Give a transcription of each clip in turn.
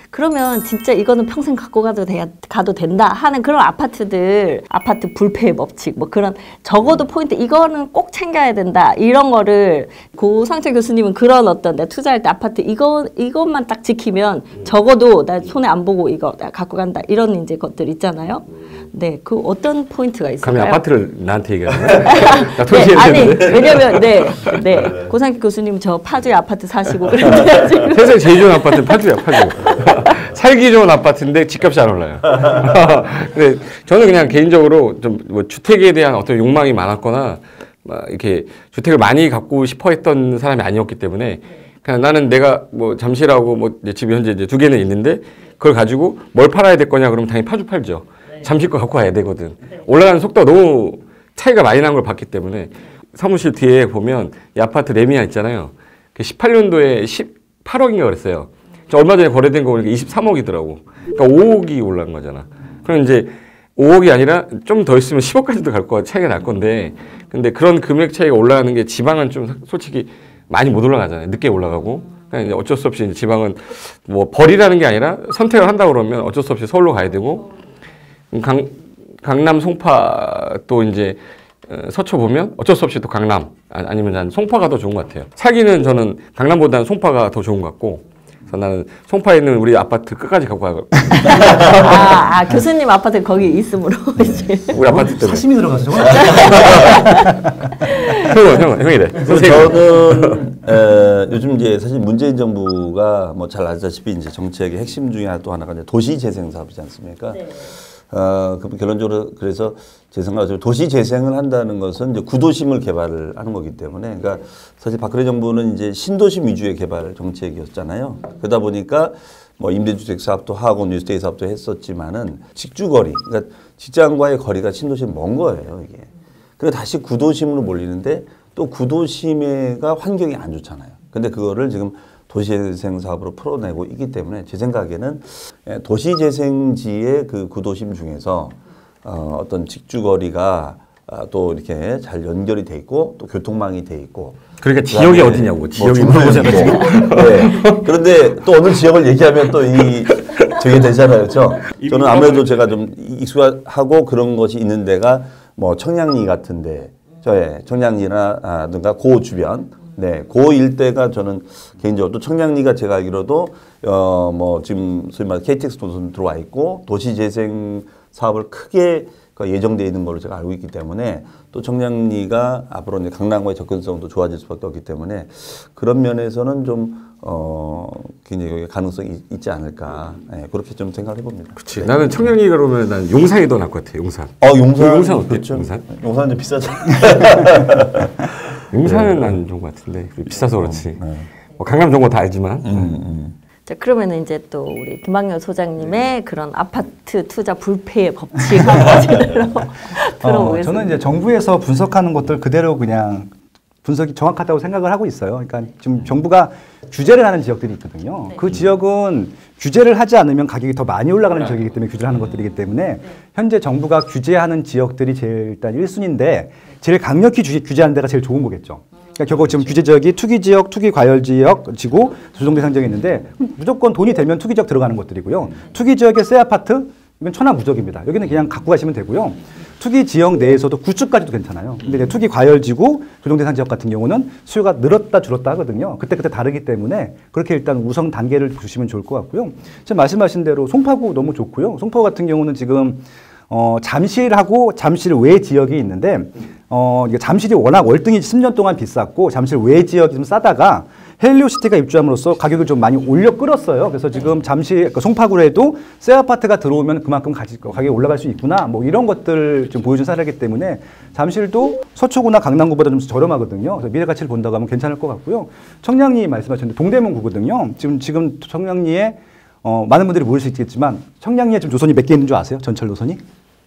그러면 진짜 이거는 평생 갖고 가도 된다 하는 그런 아파트들, 아파트 불패의 법칙, 뭐 그런 적어도 포인트, 이거는 꼭 챙겨야 된다. 이런 거를 고상철 교수님은 그런 어떤 내 투자할 때 아파트 이것만 딱 지키면 적어도 나 손에 안 보고 이거 나 갖고 간다. 이런 이제 것들 있잖아요. 네, 그 어떤 포인트가 있을까요? 그러면 아파트를 나한테 얘기하는 거야? 네, 아니, 왜냐면, 고상철 교수님 저 파주에 아파트 사시고 그런데 지금. 세상에 제일 좋은 아파트는 파주야, 파주. 살기 좋은 아파트인데 집값이 안 올라요. 근데 저는 그냥 개인적으로 좀 뭐 주택에 대한 어떤 욕망이 많았거나 막 이렇게 주택을 많이 갖고 싶어 했던 사람이 아니었기 때문에 그냥 나는 내가 뭐 잠실하고 뭐 내 집이 현재 이제 2개는 있는데 그걸 가지고 뭘 팔아야 될 거냐 그러면 당연히 파주 팔죠. 잠실 거 갖고 가야 되거든. 올라가는 속도가 너무 차이가 많이 난 걸 봤기 때문에 사무실 뒤에 보면 이 아파트 레미안 있잖아요. 그 18년도에 18억인가 그랬어요. 저 얼마 전에 거래된 거 보니까 23억이더라고. 그러니까 5억이 올라간 거잖아. 그럼 이제 5억이 아니라 좀 더 있으면 10억까지도 갈 거 차이가 날 건데, 근데 그런 금액 차이가 올라가는 게 지방은 좀 솔직히 많이 못 올라가잖아요. 늦게 올라가고. 그러니까 이제 어쩔 수 없이 이제 지방은 뭐 버리라는 게 아니라 선택을 한다 그러면 어쩔 수 없이 서울로 가야 되고, 강남 송파 또 이제 서초 보면 어쩔 수 없이 또 강남 아니면 난 송파가 더 좋은 것 같아요. 살기는 저는 강남보다는 송파가 더 좋은 것 같고, 그래서 나는 송파에 있는 우리 아파트 끝까지 갖고 가고. 교수님 아파트 거기 있으므로 이제. 우리 아파트 때문에. 사심이 들어가서 형이래. 저는 요즘 이제 사실 문재인 정부가 뭐 잘 아시다시피 이제 정책의 핵심 중에 또 하나가 이제 도시 재생 사업이지 않습니까? 네. 결론적으로 그래서 제 생각으로 도시 재생을 한다는 것은 이제 구도심을 개발을 하는 거기 때문에, 그러니까 사실 박근혜 정부는 이제 신도심 위주의 개발 정책이었잖아요. 그러다 보니까 뭐 임대주택 사업도 하고 뉴스테이 사업도 했었지만은 직주거리, 그러니까 직장과의 거리가 신도심 먼 거예요, 이게. 그래서 다시 구도심으로 몰리는데 또 구도심에가 환경이 안 좋잖아요. 근데 그거를 지금 도시재생 사업으로 풀어내고 있기 때문에 제 생각에는 도시재생지의 그 구도심 중에서 어떤 직주거리가 또 이렇게 잘 연결이 돼 있고 또 교통망이 돼 있고. 그러니까 지역이 어디냐고. 지역이 물어보잖아요. 네. 그런데 또 어느 지역을 얘기하면 또 저게 되잖아요. 그렇죠? 저는 아무래도 제가 좀 익숙하고 그런 것이 있는 데가 뭐 청량리 같은데, 청량리라든가 고 주변, 네, 고 일대가 저는 개인적으로 또 청량리가 제가 알기로도 뭐 지금 소위 말해 KTX 노선 들어와 있고 도시재생 사업을 크게 예정되어 있는 걸로 제가 알고 있기 때문에 또 청량리가 앞으로 이제 강남과의 접근성도 좋아질 수밖에 없기 때문에 그런 면에서는 좀 굉장히 가능성이 있지 않을까, 네, 그렇게 좀 생각을 해봅니다. 그렇지. 네. 나는 청량리 그러면 난 용산이 더 나을 것 같아. 용산. 용산 어때? 그렇죠. 용산 좀 비싸잖아. 용산은 난 좋은 것 같은데 비싸서 그렇지. 뭐 강남 좋은 거 다 알지만. 자, 그러면 이제 또 우리 김학렬 소장님의 그런 아파트 투자 불패의 법칙을 들어보겠습니다. 저는 이제 정부에서 분석하는 것들 그대로 그냥 분석이 정확하다고 생각을 하고 있어요. 그러니까 지금 정부가 규제를 하는 지역들이 있거든요. 그 지역은 규제를 하지 않으면 가격이 더 많이 올라가는 지역이기 때문에 규제를 하는 것들이기 때문에 현재 정부가 규제하는 지역들이 제일 일단 1순위인데 제일 강력히 규제하는 데가 제일 좋은 거겠죠. 그러니까 결국 지금 규제 지역이 투기 지역, 투기 과열 지역지구, 조정 대상 지역이 있는데 무조건 돈이 되면 투기 지역 들어가는 것들이고요. 투기 지역의 새 아파트 이건 천하무적입니다. 여기는 그냥 갖고 가시면 되고요. 투기 지역 내에서도 구축까지도 괜찮아요. 근데 이제 투기 과열지구, 조정 대상 지역 같은 경우는 수요가 늘었다 줄었다 하거든요. 그때 다르기 때문에 그렇게 일단 우선 단계를 두시면 좋을 것 같고요. 지금 말씀하신 대로 송파구 너무 좋고요. 송파구 같은 경우는 지금 잠실하고 잠실 외 지역이 있는데 잠실이 워낙 월등히 10년 동안 비쌌고 잠실 외 지역이 좀 싸다가 헬리오시티가 입주함으로써 가격을 좀 많이 올려 끌었어요. 그래서 지금 잠시 송파구에도 새 아파트가 들어오면 그만큼 가격이 올라갈 수 있구나. 뭐 이런 것들 좀 보여준 사례이기 때문에 잠실도 서초구나 강남구보다 좀 저렴하거든요. 그래서 미래 가치를 본다고 하면 괜찮을 것 같고요. 청량리 말씀하셨는데 동대문구거든요. 지금 청량리에 많은 분들이 모를 수 있겠지만 청량리에 지금 노선이 몇 개 있는 줄 아세요? 전철 노선이?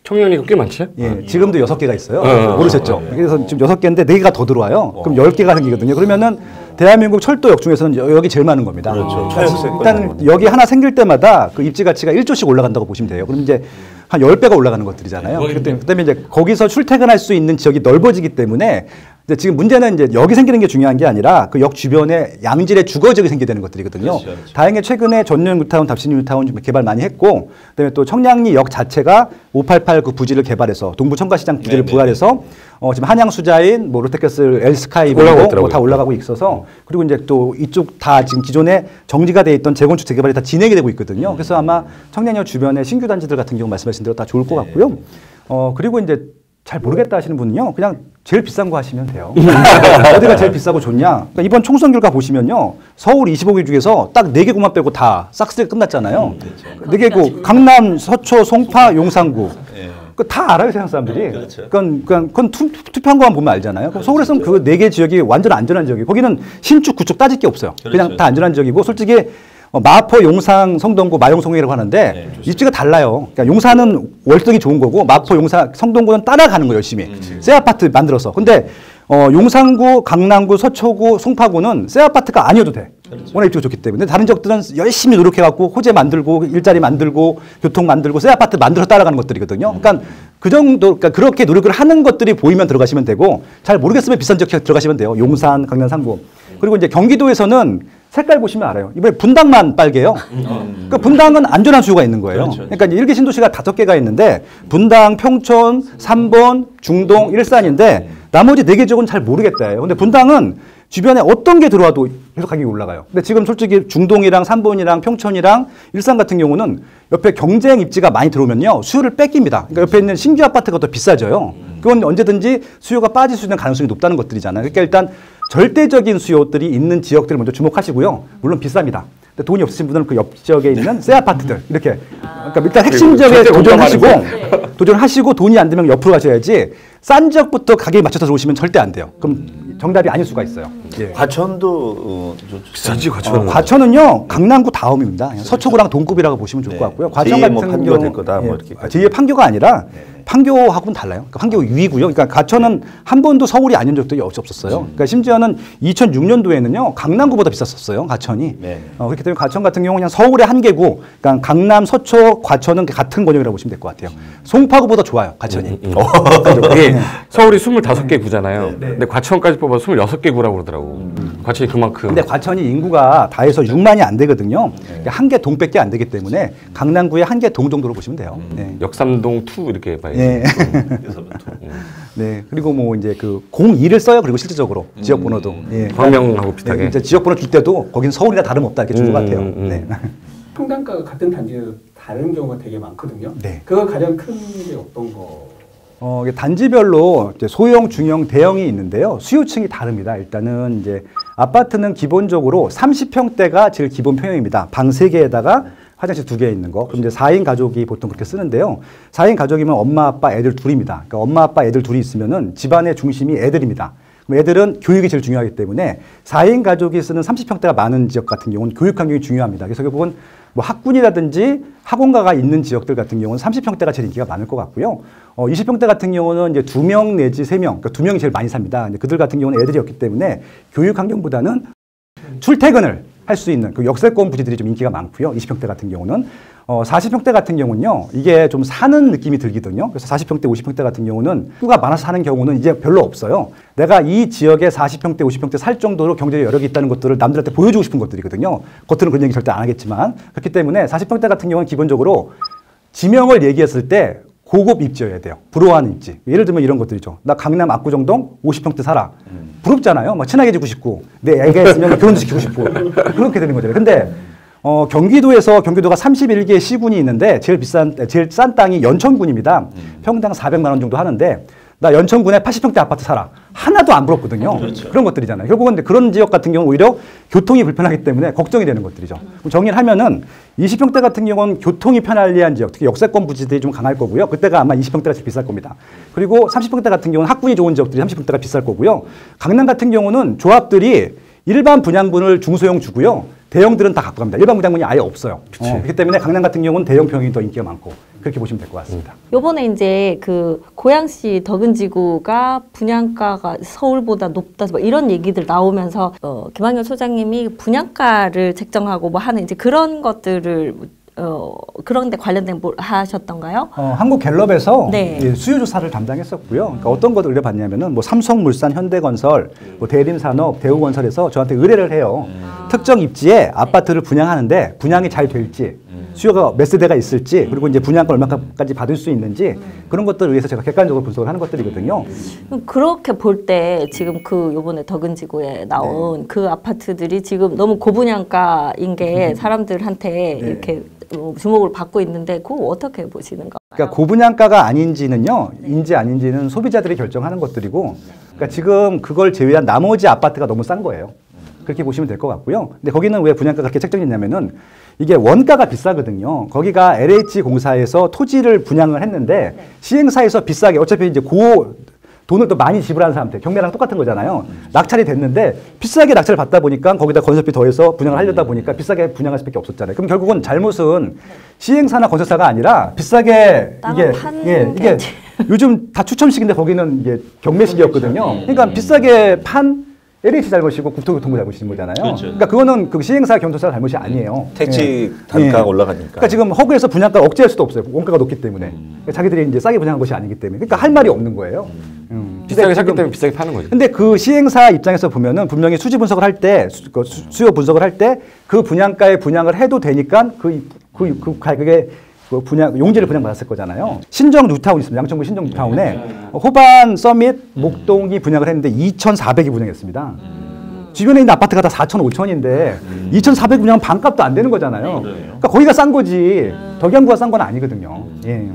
청량리가 꽤 많지? 예, 지금도 6개가 있어요. 모르셨죠? 그래서 지금 6개인데 4개가 더 들어와요. 그럼 10개가 생기거든요. 그러면은 대한민국 철도역 중에서는 여기 제일 많은 겁니다. 그렇죠. 일단 여기 하나 생길 때마다 그 입지 가치가 1조씩 올라간다고 보시면 돼요. 그럼 이제 한 10배가 올라가는 것들이잖아요. 그다음에 이제 거기서 출퇴근할 수 있는 지역이 넓어지기 때문에 근데 지금 문제는 이제 여기 생기는 게 중요한 게 아니라 그 역 주변에 양질의 주거 지역이 생기게 되는 것들이거든요. 그렇죠, 그렇죠. 다행히 최근에 전용 뉴타운, 답신 뉴타운 좀 개발 많이 했고, 그다음에 또 청량리 역 자체가 588 그 부지를 개발해서 동부 청가시장 부지를 부활해서 지금 한양 수자인 뭐 롯데캐슬 엘스카이 다 올라가고 있어서 그리고 이제 또 이쪽 다 지금 기존에 정지가 돼 있던 재건축 재개발이 다 진행이 되고 있거든요. 그래서 아마 청량역 주변의 신규 단지들 같은 경우 말씀하신 대로 다 좋을 것 같고요. 그리고 이제 잘 모르겠다 하시는 분은요, 그냥 제일 비싼 거 하시면 돼요. 어디가 제일 비싸고 좋냐? 그러니까 이번 총선 결과 보시면요, 서울 25개 중에서 딱 4개 구만 빼고 다 싹쓸이 끝났잖아요. 4개 구, 강남, 서초, 송파, 용산구. 다 알아요, 세상 사람들이. 그렇죠. 그건 투표한 거만 보면 알잖아요. 그럼 서울에서는 그 4개 지역이 완전 안전한 지역이에요. 거기는 신축, 구축 따질 게 없어요. 그냥 다 안전한 지역이고, 솔직히 마포, 용산, 성동구, 마용, 송영이라고 하는데 입지가 달라요. 그러니까 용산은 월등히 좋은 거고 마포, 용산, 성동구는 따라가는 거예요, 열심히. 새 아파트 만들어서. 근데 용산구, 강남구, 서초구, 송파구는 새 아파트가 아니어도 돼. 워낙 입지가 좋기 때문에. 다른 지역들은 열심히 노력해갖고 호재 만들고 일자리 만들고 교통 만들고 새 아파트 만들어서 따라가는 것들이거든요. 그러니까 그 정도, 그러니까 그렇게 노력을 하는 것들이 보이면 들어가시면 되고, 잘 모르겠으면 비싼 지역 들어가시면 돼요. 용산, 강남 3구. 그리고 이제 경기도에서는 색깔 보시면 알아요. 이번에 분당만 빨개요. 그러니까 분당은 안전한 수요가 있는 거예요. 그러니까 일개 신도시가 5개가 있는데 분당, 평촌, 삼본, 중동, 일산인데 나머지 4개 지역은 잘 모르겠다예요. 근데 분당은 주변에 어떤 게 들어와도 계속 가격이 올라가요. 근데 지금 솔직히 중동이랑 삼본이랑 평촌이랑 일산 같은 경우는 옆에 경쟁 입지가 많이 들어오면요, 수요를 뺏깁니다. 그러니까 옆에 있는 신규 아파트가 더 비싸져요. 그건 언제든지 수요가 빠질 수 있는 가능성이 높다는 것들이잖아요. 그러니까 일단 절대적인 수요들이 있는 지역들을 먼저 주목하시고요. 물론 비쌉니다. 근데 돈이 없으신 분들은 그 옆 지역에 있는 새 아파트들 이렇게. 그러니까 일단 핵심 지역에 도전하시고 돈이 안 되면 옆으로 가셔야지 싼 지역부터 가격에 맞춰서 들어오시면 절대 안 돼요. 그럼 정답이 아닐 수가 있어요. 예. 과천도 비싸지, 과천은. 과천은요, 강남구 다음입니다. 서초구랑 동급이라고 보시면 좋을 것 같고요. 과천 같은 판교가 경우 될 거다, 뭐 이렇게. 제2의 판교가 아니라 판교하고는 달라요. 그러니까 판교 위고요. 그러니까 과천은 한 번도 서울이 아닌 적도 없었어요. 그러니까 심지어는 2006년도에는요, 강남구보다 비쌌었어요, 과천이. 그렇기 때문에 과천 같은 경우는 그냥 서울의 한 개구, 그러니까 강남, 서초, 과천은 같은 권역이라고 보시면 될 것 같아요. 송파구보다 좋아요, 과천이. 이게 서울이 25개 구잖아요. 근데 과천까지 뽑아서 26개 구라고 그러더라고. 과천이 그만큼. 근데 과천이 인구가 다 해서 6만이 안 되거든요. 그러니까 한 개 동밖에 안 되기 때문에 강남구의 한 개 동 정도로 보시면 돼요. 네. 역삼동 2 이렇게 봐야지. 네. 네. 그리고 뭐 이제 그 02를 써요. 그리고 실질적으로 지역 번호도. 예. 광명하고 비슷하게. 이제 지역 번호 줄 때도 거긴 서울이나 다름없다 이렇게 준 것 같아요. 네. 평당가가 같은 단지에서 다른 경우가 되게 많거든요. 네. 그거 가장 큰 게 어떤 거? 이게 단지별로 이제 소형, 중형, 대형이 있는데요. 수요층이 다릅니다. 일단은 이제 아파트는 기본적으로 30평대가 제일 기본 평형입니다. 방 3개에다가 화장실 2개 있는 거. 그럼 이제 4인 가족이 보통 그렇게 쓰는데요. 4인 가족이면 엄마, 아빠, 애들 둘입니다. 그러니까 엄마, 아빠, 애들 둘이 있으면은 집안의 중심이 애들입니다. 그럼 애들은 교육이 제일 중요하기 때문에 4인 가족이 쓰는 30평대가 많은 지역 같은 경우는 교육 환경이 중요합니다. 그래서 결국은 뭐 학군이라든지 학원가가 있는 지역들 같은 경우는 30평대가 제일 인기가 많을 것 같고요. 20평대 같은 경우는 이제 2명 내지 3명, 그러니까 2명이 제일 많이 삽니다. 근데 그들 같은 경우는 애들이었기 때문에 교육 환경보다는 출퇴근을 할 수 있는 그 역세권 부지들이 좀 인기가 많고요. 20평대 같은 경우는 40평대 같은 경우는요, 이게 좀 사는 느낌이 들거든요. 그래서 40평대, 50평대 같은 경우는 수가 많아서 사는 경우는 이제 별로 없어요. 내가 이 지역에 40평대, 50평대 살 정도로 경제적 여력이 있다는 것들을 남들한테 보여주고 싶은 것들이거든요. 겉으로는 그런 얘기 절대 안 하겠지만. 그렇기 때문에 40평대 같은 경우는 기본적으로 지명을 얘기했을 때 고급 입지여야 돼요. 부러워하는 입지. 예를 들면 이런 것들이죠. 나 강남 압구정동 50평대 살아. 부럽잖아요. 막 친하게 지고 싶고 내 애가 있으면 결혼도 시키고 싶고 그렇게 되는 거잖아요. 근데 경기도가 31개 시군이 있는데 제일 싼 땅이 연천군입니다. 평당 400만 원 정도 하는데 나 연천군에 80평대 아파트 살아. 하나도 안 부럽거든요. 그렇죠. 그런 것들이잖아요. 결국은 그런 지역 같은 경우는 오히려 교통이 불편하기 때문에 걱정이 되는 것들이죠. 정리를 하면은 20평대 같은 경우는 교통이 편리한 지역, 특히 역세권 부지들이 좀 강할 거고요. 그때가 아마 20평대가 제일 비쌀 겁니다. 그리고 30평대 같은 경우는 학군이 좋은 지역들이 30평대가 비쌀 거고요. 강남 같은 경우는 조합들이 일반 분양분을 중소형 주고요. 대형들은 다 갖고 갑니다. 일반 분양분이 아예 없어요. 그렇기 때문에 강남 같은 경우는 대형 평형이 더 인기가 많고 그렇게 보시면 될 것 같습니다. 요번에 이제 그 고양시 덕은지구가 분양가가 서울보다 높다 뭐 이런 얘기들 나오면서 김학열 소장님이 분양가를 책정하고 뭐 하는 이제 그런 것들을 그런 데 관련된 뭘 하셨던가요? 한국갤럽에서 네. 예, 수요 조사를 담당했었고요. 그러니까 어떤 것을 의뢰받냐면은 뭐 삼성물산, 현대건설, 뭐 대림산업, 대우건설에서 저한테 의뢰를 해요. 특정 입지에 아파트를 분양하는데 분양이 잘 될지, 수요가 몇 세대가 있을지, 그리고 이제 분양가 얼마까지 받을 수 있는지 그런 것들을 위해서 제가 객관적으로 분석을 하는 것들이거든요. 그렇게 볼 때 지금 그 요번에 덕은지구에 나온 그 아파트들이 지금 너무 고분양가인 게 사람들한테 이렇게 주목을 받고 있는데 그거 어떻게 보시는 거예요? 그러니까 고분양가가 아닌지는요, 인지 아닌지는 소비자들이 결정하는 것들이고, 그러니까 지금 그걸 제외한 나머지 아파트가 너무 싼 거예요. 그렇게 보시면 될 것 같고요. 근데 거기는 왜 분양가가 그렇게 책정됐냐면은 이게 원가가 비싸거든요. 거기가 LH공사에서 토지를 분양을 했는데 시행사에서 비싸게 어차피 이제 돈을 또 많이 지불하는 사람들, 경매랑 똑같은 거잖아요. 낙찰이 됐는데 비싸게 낙찰을 받다 보니까 거기다 건설비 더해서 분양을 하려다 보니까 비싸게 분양할 수밖에 없었잖아요. 그럼 결국은 잘못은 시행사나 건설사가 아니라 비싸게 이게 요즘 다 추첨식인데 거기는 이게 경매식이었거든요. 그러니까 비싸게 판 LH 잘못이고 국토교통부 잘못인 거잖아요. 그렇죠. 그러니까 그거는 그 시행사 경조사 잘못이 아니에요. 택지 단가가 올라가니까. 그러니까 지금 허구에서 분양가를 억제할 수도 없어요. 원가가 높기 때문에. 그러니까 자기들이 이제 싸게 분양한 것이 아니기 때문에. 그러니까 할 말이 없는 거예요. 비싸게 샀기 때문에 비싸게 파는 거죠. 근데 그 시행사 입장에서 보면은 분명히 수지 분석을 할 때, 수요 분석을 할 때 그 분양가에 분양을 해도 되니까 그 가격에 그 용지를 분양받았을 거잖아요. 신정 뉴타운 있습니다. 양천구 신정 뉴타운에 호반, 서밋, 목동이 분양을 했는데 2,400이 분양했습니다. 주변에 있는 아파트가 다 4천, 5천인데 2,400 분양은 반값도 안 되는 거잖아요. 그러니까 거기가 싼 거지 덕양구가 싼 건 아니거든요. 예.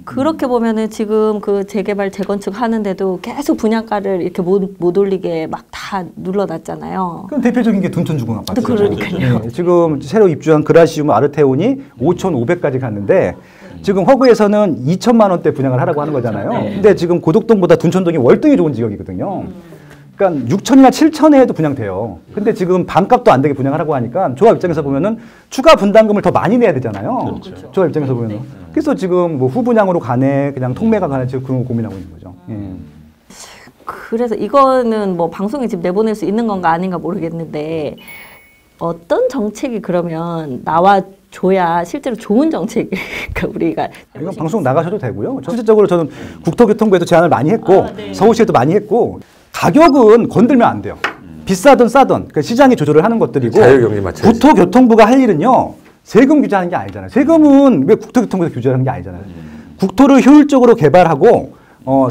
그렇게 보면은 지금 그 재개발 재건축 하는데도 계속 분양가를 이렇게 못 올리게 막 다 눌러놨잖아요. 그럼 대표적인 게 둔촌주공 아파트. 그러니까요. 네, 지금 새로 입주한 그라시움 아르테온이 5,500까지 갔는데 지금 허구에서는 2천만 원대 분양을 하라고 하는 거잖아요. 근데 지금 고덕동보다 둔촌동이 월등히 좋은 지역이거든요. 그러니까 6천이나 7천에 해도 분양돼요. 근데 지금 반값도 안 되게 분양하라고 하니까 조합 입장에서 보면은 추가 분담금을 더 많이 내야 되잖아요. 그렇죠. 조합 입장에서 보면은. 그래서 지금 뭐 후분양으로 가네, 그냥 통매가 가네, 지금 그런 거 고민하고 있는 거죠. 그래서 이거는 뭐 방송에 지금 내보낼 수 있는 건가 아닌가 모르겠는데 어떤 정책이 그러면 나와줘야 실제로 좋은 정책일까 우리가. 이건 방송 나가셔도 되고요. 실질적으로 저는 국토교통부에도 제안을 많이 했고 서울시에도 많이 했고 가격은 건들면 안 돼요. 비싸든 싸든 그 시장이 조절을 하는 것들이고 자율경제 맞춰야지. 국토교통부가 할 일은요. 세금 규제하는 게 아니잖아요. 세금은 왜 국토교통부에서 규제하는 게 아니잖아요. 국토를 효율적으로 개발하고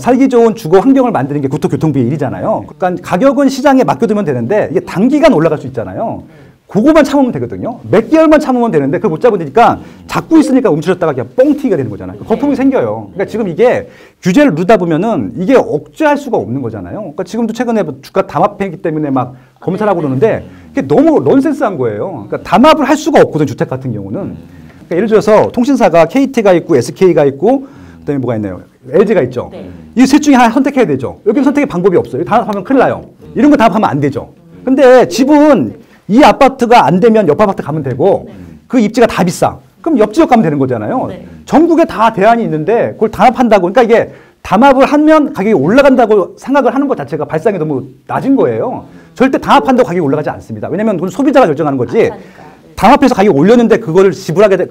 살기 좋은 주거 환경을 만드는 게 국토교통부의 일이잖아요. 그러니까 가격은 시장에 맡겨두면 되는데 이게 단기간 올라갈 수 있잖아요. 그거만 참으면 되거든요. 몇 개월만 참으면 되는데 그걸 못 잡으니까 잡고 있으니까 움츠렸다가 그냥 뻥튀기가 되는 거잖아요. 거품이 생겨요. 그러니까 지금 이게 규제를 누르다 보면은 이게 억제할 수가 없는 거잖아요. 그러니까 지금도 최근에 주가 담합했기 때문에 막 검사를 하고 그러는데 이게 너무 넌센스한 거예요. 그러니까 담합을 할 수가 없거든 주택 같은 경우는. 그러니까 예를 들어서 통신사가 KT가 있고 SK가 있고 그다음에 뭐가 있나요? LG가 있죠. 이 셋 중에 하나 선택해야 되죠. 여기는 선택의 방법이 없어요. 담합하면 큰일 나요. 이런 거 담합하면 안 되죠. 근데 집은 이 아파트가 안 되면 옆 아파트 가면 되고 그 입지가 다 비싸. 그럼 옆 지역 가면 되는 거잖아요. 전국에 다 대안이 있는데 그걸 담합한다고. 그러니까 이게 담합을 하면 가격이 올라간다고 생각을 하는 것 자체가 발상이 너무 낮은 거예요. 절대 담합한다고 가격이 올라가지 않습니다. 왜냐하면 그건 소비자가 결정하는 거지. 담합해서 가격이 올렸는데 그거를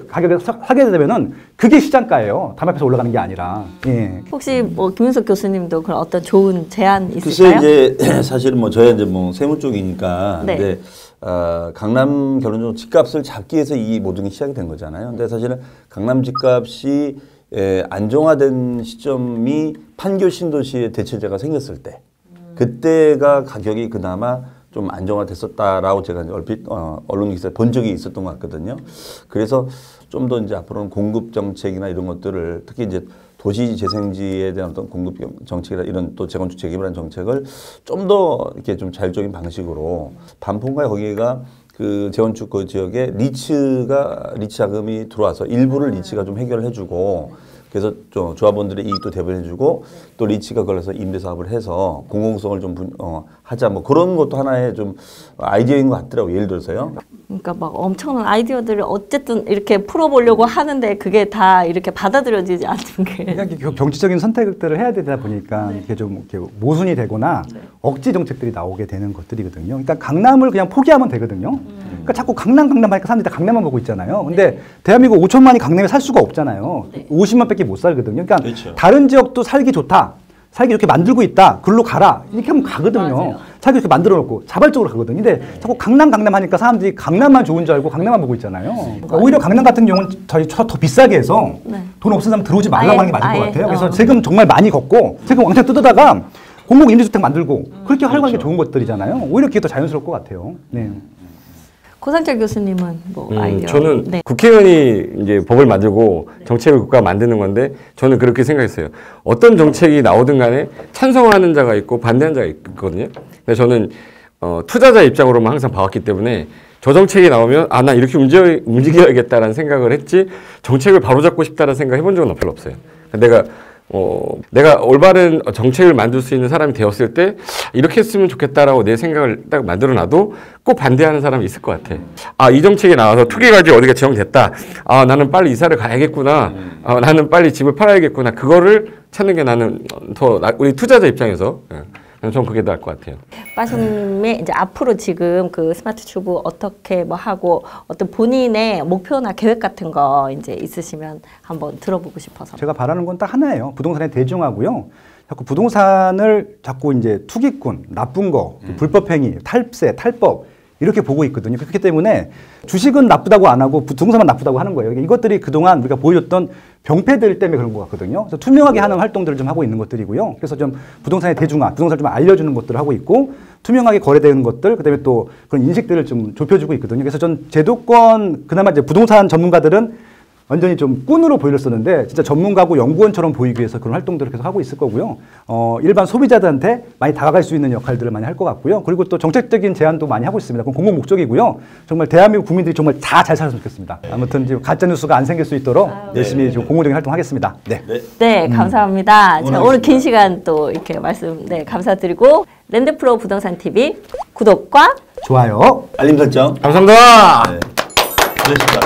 가격을 하게 되면은 그게 시장가예요. 담합해서 올라가는 게 아니라. 예. 혹시 뭐 김윤석 교수님도 그런 어떤 좋은 제안 글쎄 있을까요? 이제 사실은 뭐 저야 이제 뭐 세무 쪽이니까 네. 근데 강남 결론적으로 집값을 잡기 위해서 이 모든 게 시작이 된 거잖아요. 근데 사실은 강남 집값이 안정화된 시점이 판교 신도시의 대체제가 생겼을 때 그때가 가격이 그나마 좀 안정화됐었다라고 제가 이제 얼핏 언론 기사에 본 적이 있었던 것 같거든요. 그래서 좀 더 이제 앞으로는 공급 정책이나 이런 것들을 특히 이제 도시 재생지에 대한 어떤 공급 정책이나 이런 또 재건축 재개발한 정책을 좀 더 이렇게 좀 자율적인 방식으로 반품과 거기가 그 재건축 그 지역에 리츠 자금이 들어와서 일부를 리츠가 좀 해결해주고 그래서 좀 조합원들의 이익도 대변해주고 또 리츠가 걸려서 임대 사업을 해서 공공성을 좀 하자 뭐 그런 것도 하나의 좀 아이디어인 것 같더라고요. 예를 들어서요. 그러니까 막 엄청난 아이디어들을 어쨌든 이렇게 풀어보려고 하는데 그게 다 이렇게 받아들여지지 않는 게. 그러니까 정치적인 선택들을 해야 되다 보니까 네. 이게 좀 이렇게 모순이 되거나 억지 정책들이 나오게 되는 것들이거든요. 그러니까 강남을 그냥 포기하면 되거든요. 그러니까 자꾸 강남 하니까 사람들이 다 강남만 보고 있잖아요. 근데 대한민국 5천만이 강남에 살 수가 없잖아요. 50만밖에 못 살거든요. 그러니까 그렇죠. 다른 지역도 살기 좋다. 살기 좋게 만들고 있다. 글로 가라. 이렇게 하면 가거든요. 맞아요. 살기 좋게 만들어 놓고 자발적으로 가거든요. 근데 자꾸 강남 하니까 사람들이 강남만 좋은 줄 알고 강남만 보고 있잖아요. 그러니까 오히려 강남 같은 경우는 저희 더 비싸게 해서 돈 없는 사람 들어오지 말라고 하는 게 맞을 것 같아요. 그래서 세금 정말 많이 걷고 세금 왕창 뜯어다가 공공 임대주택 만들고 그렇게 하려고 하는 게 좋은 것들이잖아요. 오히려 그게 더 자연스러울 것 같아요. 네. 고상철 교수님은 뭐 아이디어. 저는 네. 국회의원이 이제 법을 만들고 정책을 국가가 만드는 건데 저는 그렇게 생각했어요. 어떤 정책이 나오든 간에 찬성하는 자가 있고 반대하는 자가 있거든요. 근데 저는 투자자 입장으로만 항상 봐왔기 때문에 저 정책이 나오면 아, 나 이렇게 움직여야겠다라는 생각을 했지 정책을 바로잡고 싶다라는 생각 해본 적은 별로 없어요. 내가 올바른 정책을 만들 수 있는 사람이 되었을 때 이렇게 했으면 좋겠다라고 내 생각을 딱 만들어놔도 꼭 반대하는 사람이 있을 것 같아. 아, 이 정책이 나와서 투기가지고 어디가 지정됐다. 아, 나는 빨리 이사를 가야겠구나. 아, 나는 빨리 집을 팔아야겠구나. 그거를 찾는 게 나는 우리 투자자 입장에서 전 그게 나을 것 같아요. 빠솜님의 이제 앞으로 지금 그 스마트 튜브 어떻게 뭐 하고 어떤 본인의 목표나 계획 같은 거 이제 있으시면 한번 들어보고 싶어서. 제가 바라는 건 딱 하나예요. 부동산에 대중화고요. 자꾸 부동산을 자꾸 이제 투기꾼, 나쁜 거, 불법행위, 탈세, 탈법 이렇게 보고 있거든요. 그렇기 때문에 주식은 나쁘다고 안 하고 부동산만 나쁘다고 하는 거예요. 이것들이 그동안 우리가 보여줬던 병폐들 때문에 그런 것 같거든요. 그래서 투명하게 하는 활동들을 좀 하고 있는 것들이고요. 그래서 좀 부동산의 대중화, 부동산을 좀 알려주는 것들을 하고 있고 투명하게 거래되는 것들, 그다음에 또 그런 인식들을 좀 좁혀주고 있거든요. 그래서 전 제도권, 그나마 이제 부동산 전문가들은 완전히 좀 꾼으로 보였었는데 진짜 전문가고 연구원처럼 보이기 위해서 그런 활동들을 계속 하고 있을 거고요. 일반 소비자들한테 많이 다가갈 수 있는 역할들을 많이 할 것 같고요. 그리고 또 정책적인 제안도 많이 하고 있습니다. 그건 공공 목적이고요. 정말 대한민국 국민들이 정말 다 잘 살았으면 좋겠습니다. 아무튼 이제 가짜 뉴스가 안 생길 수 있도록 열심히 좀 공공적인 활동하겠습니다. 네. 네, 감사합니다. 자, 오늘 긴 시간 또 이렇게 말씀 감사드리고 랜드프로 부동산 TV 구독과 좋아요. 알림 설정. 감사합니다. 네. 그렇습니다.